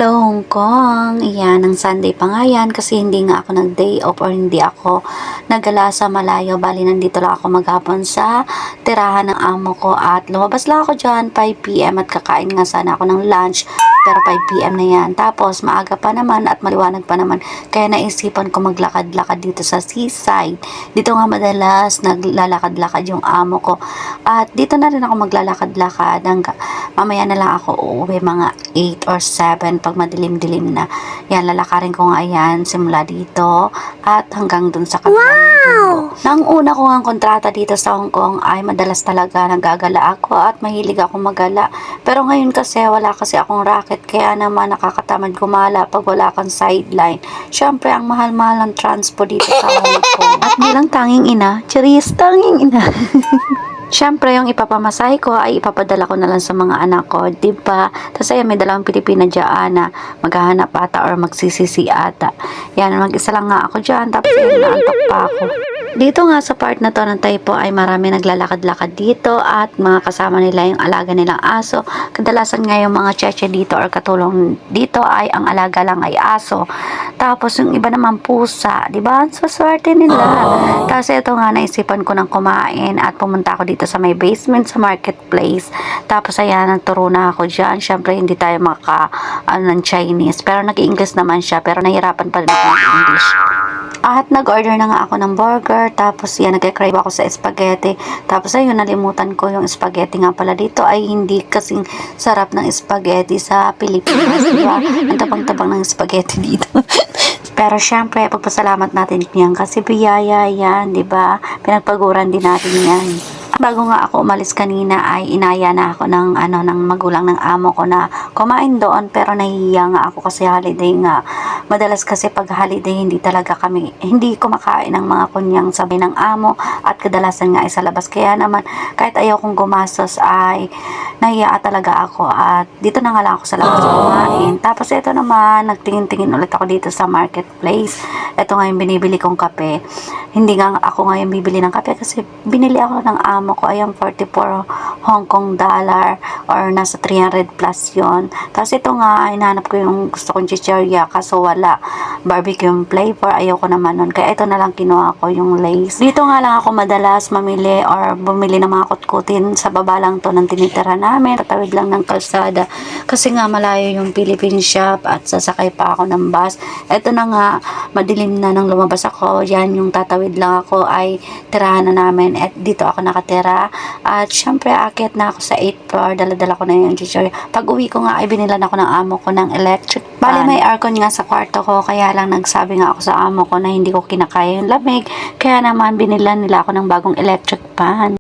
Hello, Hong Kong. Iyan, ng Sunday pa nga yan kasi hindi nga ako nag-day off or hindi ako nagala sa malayo. Bali, nandito lang ako maghapon sa tirahan ng amo ko at lumabas lang ako dyan 5 p.m. at kakain nga sana ako ng lunch pero 5 p.m. na yan. Tapos, maaga pa naman at maliwanag pa naman kaya naisipan ko maglakad-lakad dito sa seaside. Dito nga madalas naglalakad-lakad yung amo ko at dito na rin ako maglalakad-lakad hanggang mamaya na lang ako uuwi mga 8 or 7 pag madilim-dilim na. Yan, lalakarin ko nga yan simula dito at hanggang dun sa kabilang dulo. Nang una ko nga kontrata dito sa Hong Kong ay madalas talaga nagagala ako at mahilig ako magala. Pero ngayon kasi wala kasi akong racket kaya naman nakakatamad gumala pag wala kang sideline. Syempre ang mahal-mahal ng transpo dito sa Hong Kong. At bilang tanging ina, charis, tanging ina. Siyempre, yung ipapamasahe ko ay ipapadala ko na lang sa mga anak ko, diba? Tapos ayan, may dalawang Pilipina dyan na maghahanap ata or magsisisi ata. Yan, mag-isa lang nga ako dyan, tapos ayan, naantok pa ako. Dito nga sa part na to ng Taipo ay marami naglalakad-lakad dito at mga kasama nila yung alaga nilang aso. Kadalasan nga yung mga cheche dito or katulong dito ay ang alaga lang ay aso. Tapos yung iba naman pusa, di ba? So swerte nila. Kasi ito nga naisipan ko ng kumain at pumunta ako dito sa may basement sa marketplace. Tapos ayan, nagturo na ako dyan. Syempre hindi tayo ng Chinese. Pero nag-English naman siya. Pero nahirapan pa rin ako ng English. At nag-order na nga ako ng burger. Tapos yan, nag-crave ako sa spaghetti. Tapos ayun, nalimutan ko yung spaghetti nga pala dito ay hindi kasing sarap ng spaghetti sa Pilipinas. Diba? Ang tabang-tabang ng spaghetti dito. Pero syempre, pagpasalamat natin yan kasi biyaya yan, diba? Pinagpaguran din natin yan. Bago nga ako umalis kanina ay inaya na ako ng magulang ng amo ko na kumain doon pero nahihiya nga ako kasi holiday nga. Madalas kasi pag holiday hindi kumakain ng mga kunyang sabi ng amo at kadalasan nga ay sa labas. Kaya naman kahit ayaw kong gumastos ay nahiya talaga ako at dito na nga lang ako sa labas kumain. Tapos ito naman, nagtingin-tingin ulit ako dito sa marketplace. Ito nga yung binibili kong kape. Hindi nga ako ngayon bibili ng kape kasi binili ako ng amo ko. Ayan, 44 Hong Kong dollar or nasa 300 plus yon. Tapos ito nga, hinahanap ko yung gusto kong chichirya kaso wala. Barbecue yung flavor. Ayaw ko naman nun. Kaya ito na lang kinuha ko yung Lays. Dito nga lang ako madalas mamili or bumili ng mga kutkutin. Sa baba lang to ng tinitira namin. Tatawid lang ng kalsada. Kasi nga malayo yung Philippine shop at sasakay pa ako ng bus. Ito na nga, madilim na nang lumabas ako. Yan yung tatawid lang ako ay tirahan na namin. At dito ako nakatira. At syempre, akit na ako sa 8th floor. Dala-dala ko na yung chichirya. Pag uwi ko nga ay binilan ako ng amo ko ng electric fan. Bali may aircon nga sa kwarto ko. Kaya lang nagsabi nga ako sa amo ko na hindi ko kinakaya yung lamig. Kaya naman binilan nila ako ng bagong electric fan.